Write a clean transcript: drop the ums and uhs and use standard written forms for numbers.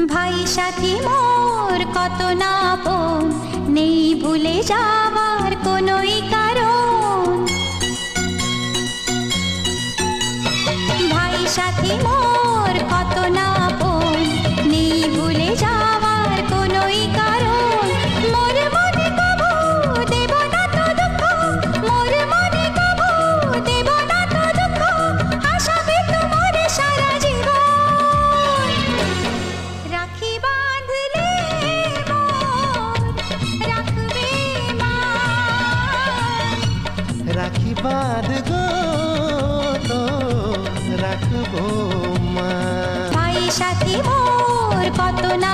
ভাই সাথী মোর কত না আপন, নেই ভুলে যাওয়ার কোনোই কারণ। ভাই সাথী মোর কত না আপন, নেই ভুলে যাওয়ার কোনোই কারণ। মোর মনে কবু দেব না তো দুঃখ, মোর মনে কবু দেব না তো দুঃখ, আশাবে তোমার সারা জীবন। রাখি বাঁধলে মোর রাখবে মা, রাখি বাঁধ গো তো রাখবো মা। ভাই সাথী মোর কত না